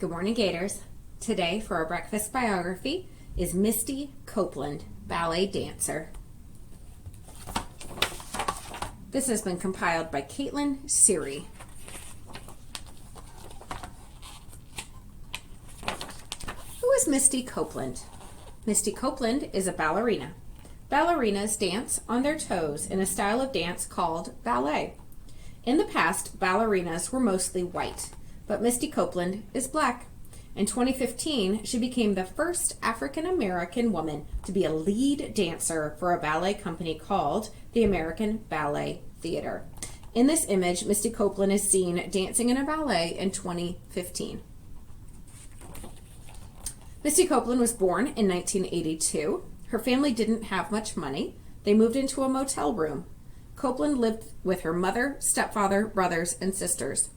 Good morning, Gators. Today for our breakfast biography is Misty Copeland, ballet dancer. This has been compiled by Caitlin Siri. Who is Misty Copeland? Misty Copeland is a ballerina. Ballerinas dance on their toes in a style of dance called ballet. In the past, ballerinas were mostly white, but Misty Copeland is black. In 2015, she became the first African-American woman to be a lead dancer for a ballet company called the American Ballet Theater. In this image, Misty Copeland is seen dancing in a ballet in 2015. Misty Copeland was born in 1982. Her family didn't have much money. They moved into a motel room. Copeland lived with her mother, stepfather, brothers, and sisters.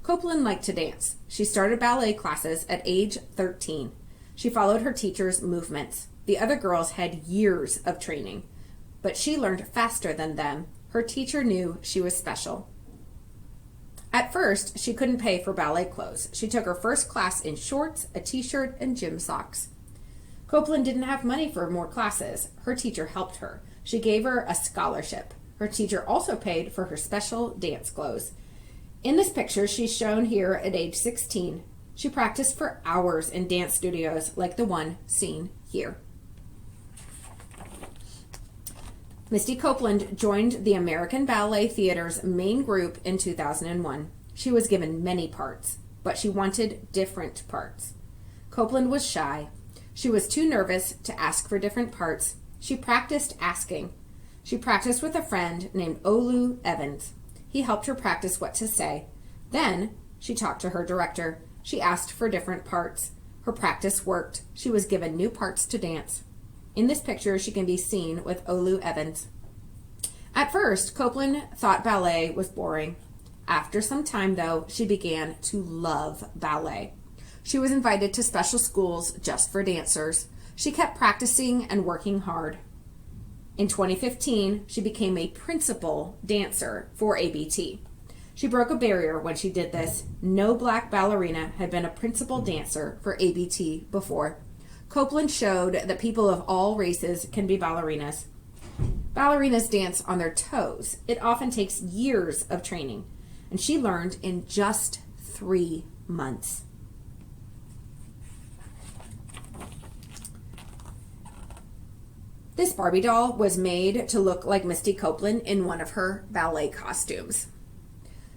Copeland liked to dance. She started ballet classes at age 13. She followed her teacher's movements. The other girls had years of training, but she learned faster than them. Her teacher knew she was special. At first, she couldn't pay for ballet clothes. She took her first class in shorts, a t-shirt, and gym socks. Copeland didn't have money for more classes. Her teacher helped her. She gave her a scholarship. Her teacher also paid for her special dance clothes. In this picture, she's shown here at age 16. She practiced for hours in dance studios like the one seen here. Misty Copeland joined the American Ballet Theater's main group in 2001. She was given many parts, but she wanted different parts. Copeland was shy. She was too nervous to ask for different parts. She practiced asking. She practiced with a friend named Olu Evans. He helped her practice what to say. Then she talked to her director. She asked for different parts. Her practice worked. She was given new parts to dance. In this picture, she can be seen with Olu Evans. At first, Copeland thought ballet was boring. After some time, though, she began to love ballet. She was invited to special schools just for dancers. She kept practicing and working hard. In 2015, she became a principal dancer for ABT. She broke a barrier when she did this. No black ballerina had been a principal dancer for ABT before. Copeland showed that people of all races can be ballerinas. Ballerinas dance on their toes. It often takes years of training, and she learned in just 3 months. This Barbie doll was made to look like Misty Copeland in one of her ballet costumes.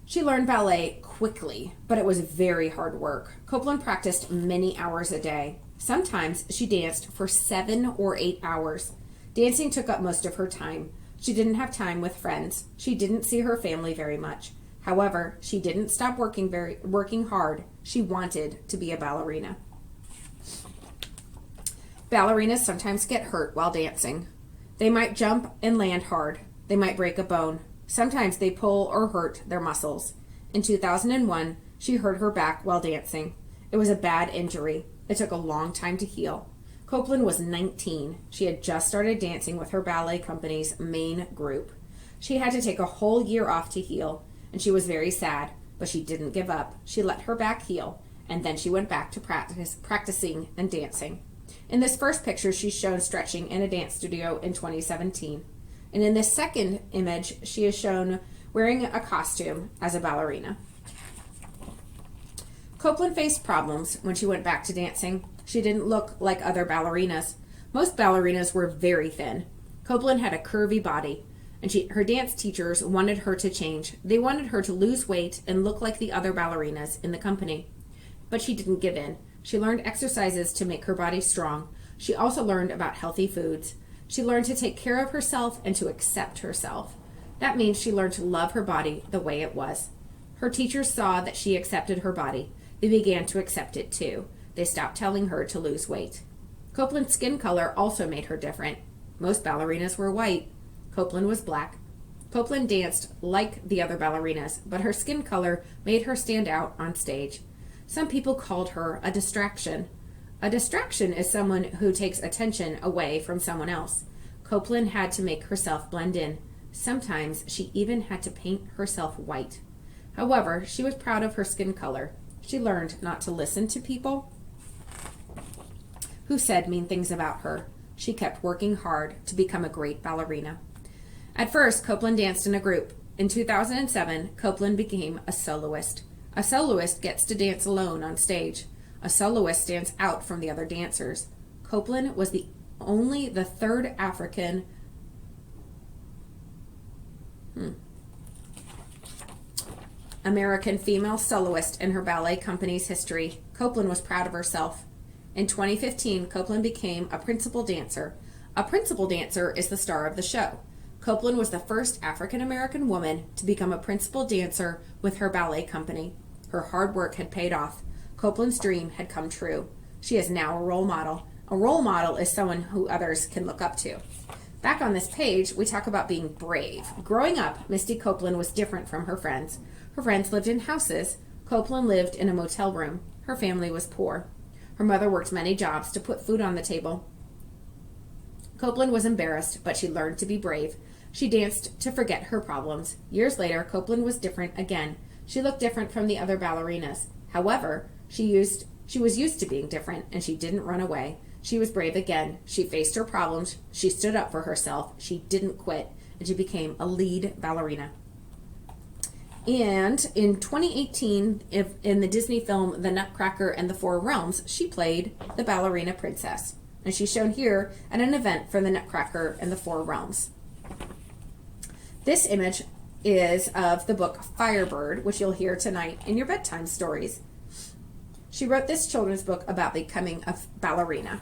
She learned ballet quickly, but it was very hard work. Copeland practiced many hours a day. Sometimes she danced for 7 or 8 hours. Dancing took up most of her time. She didn't have time with friends. She didn't see her family very much. However, she didn't stop working hard. She wanted to be a ballerina. Ballerinas sometimes get hurt while dancing. They might jump and land hard. They might break a bone. Sometimes they pull or hurt their muscles. In 2001, she hurt her back while dancing. It was a bad injury. It took a long time to heal. Copeland was 19. She had just started dancing with her ballet company's main group. She had to take a whole year off to heal, and she was very sad, but she didn't give up. She let her back heal, and then she went back to practicing and dancing. In this first picture, she's shown stretching in a dance studio in 2017. And in this second image, she is shown wearing a costume as a ballerina. Copeland faced problems when she went back to dancing. She didn't look like other ballerinas. Most ballerinas were very thin. Copeland had a curvy body, and her dance teachers wanted her to change. They wanted her to lose weight and look like the other ballerinas in the company. But she didn't give in. She learned exercises to make her body strong. She also learned about healthy foods. She learned to take care of herself and to accept herself. That means she learned to love her body the way it was. Her teachers saw that she accepted her body. They began to accept it too. They stopped telling her to lose weight. Copeland's skin color also made her different. Most ballerinas were white. Copeland was black. Copeland danced like the other ballerinas, but her skin color made her stand out on stage. Some people called her a distraction. A distraction is someone who takes attention away from someone else. Copeland had to make herself blend in. Sometimes she even had to paint herself white. However, she was proud of her skin color. She learned not to listen to people who said mean things about her. She kept working hard to become a great ballerina. At first, Copeland danced in a group. In 2007, Copeland became a soloist. A soloist gets to dance alone on stage. A soloist stands out from the other dancers. Copeland was only the third African American female soloist in her ballet company's history. Copeland was proud of herself. In 2015, Copeland became a principal dancer. A principal dancer is the star of the show. Copeland was the first African American woman to become a principal dancer with her ballet company. Her hard work had paid off. Copeland's dream had come true. She is now a role model. A role model is someone who others can look up to. Back on this page, we talk about being brave. Growing up, Misty Copeland was different from her friends. Her friends lived in houses. Copeland lived in a motel room. Her family was poor. Her mother worked many jobs to put food on the table. Copeland was embarrassed, but she learned to be brave. She danced to forget her problems. Years later, Copeland was different again. She looked different from the other ballerinas. However, she was used to being different, and she didn't run away. She was brave again. She faced her problems. She stood up for herself. She didn't quit, and she became a lead ballerina. And in 2018, in the Disney film The Nutcracker and the Four Realms, she played the ballerina princess. And she's shown here at an event for the Nutcracker and the Four Realms. This image is of the book Firebird, which you'll hear tonight in your bedtime stories. She wrote this children's book about becoming a ballerina.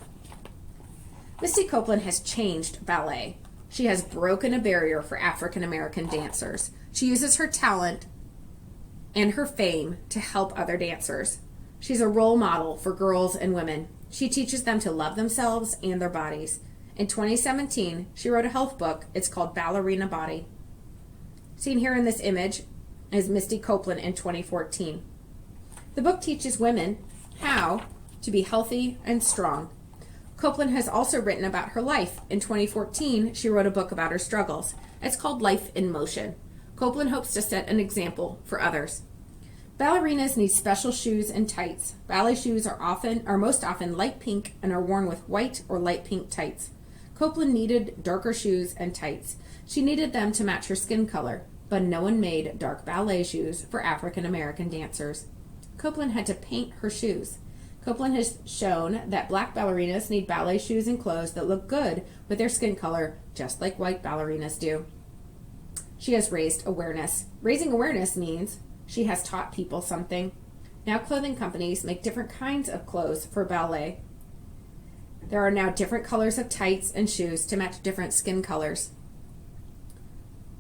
Misty Copeland has changed ballet. She has broken a barrier for African American dancers. She uses her talent and her fame to help other dancers. She's a role model for girls and women. She teaches them to love themselves and their bodies. In 2017, she wrote a health book. It's called Ballerina Body. Seen here in this image is Misty Copeland in 2014. The book teaches women how to be healthy and strong. Copeland has also written about her life. In 2014, she wrote a book about her struggles. It's called Life in Motion. Copeland hopes to set an example for others. Ballerinas need special shoes and tights. Ballet shoes are most often light pink and are worn with white or light pink tights. Copeland needed darker shoes and tights. She needed them to match her skin color, but no one made dark ballet shoes for African American dancers. Copeland had to paint her shoes. Copeland has shown that black ballerinas need ballet shoes and clothes that look good with their skin color, just like white ballerinas do. She has raised awareness. Raising awareness means she has taught people something. Now clothing companies make different kinds of clothes for ballet. There are now different colors of tights and shoes to match different skin colors.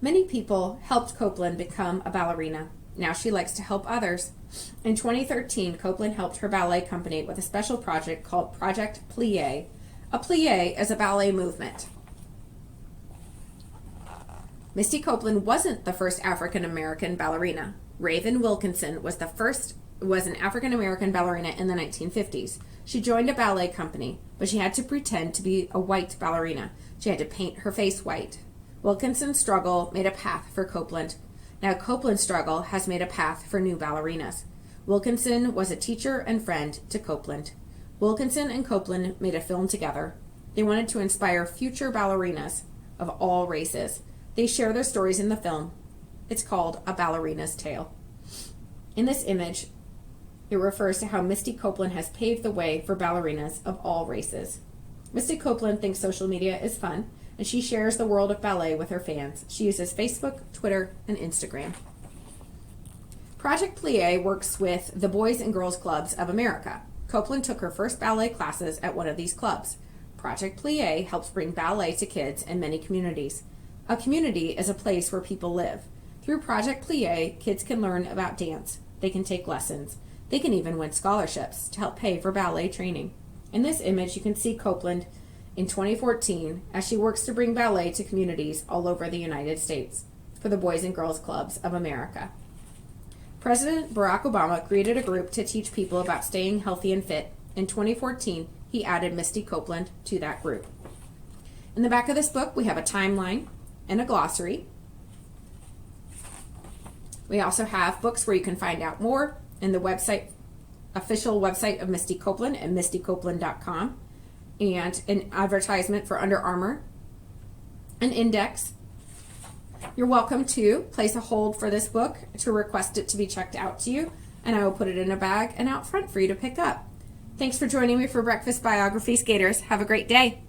Many people helped Copeland become a ballerina. Now she likes to help others. In 2013, Copeland helped her ballet company with a special project called Project Plie. A plie is a ballet movement. Misty Copeland wasn't the first African American ballerina. Raven Wilkinson was an African American ballerina in the 1950s. She joined a ballet company, but she had to pretend to be a white ballerina. She had to paint her face white. Wilkinson's struggle made a path for Copeland. Now Copeland's struggle has made a path for new ballerinas. Wilkinson was a teacher and friend to Copeland. Wilkinson and Copeland made a film together. They wanted to inspire future ballerinas of all races. They share their stories in the film. It's called A Ballerinas Tale. In this image, it refers to how Misty Copeland has paved the way for ballerinas of all races. Misty Copeland thinks social media is fun, and she shares the world of ballet with her fans. She uses Facebook, Twitter, and Instagram. Project Plie works with the Boys and Girls Clubs of America. Copeland took her first ballet classes at one of these clubs. Project Plie helps bring ballet to kids in many communities. A community is a place where people live. Through Project Plie, kids can learn about dance. They can take lessons. They can even win scholarships to help pay for ballet training. In this image, you can see Copeland in 2014 as she works to bring ballet to communities all over the United States for the Boys and Girls Clubs of America. President Barack Obama created a group to teach people about staying healthy and fit. In 2014, he added Misty Copeland to that group. In the back of this book, we have a timeline and a glossary. We also have books where you can find out more and the website official website of Misty Copeland at mistycopeland.com, and an advertisement for Under Armour, an index. You're welcome to place a hold for this book to request it to be checked out to you, and I will put it in a bag and out front for you to pick up. Thanks for joining me for Breakfast Biography, skaters. Have a great day.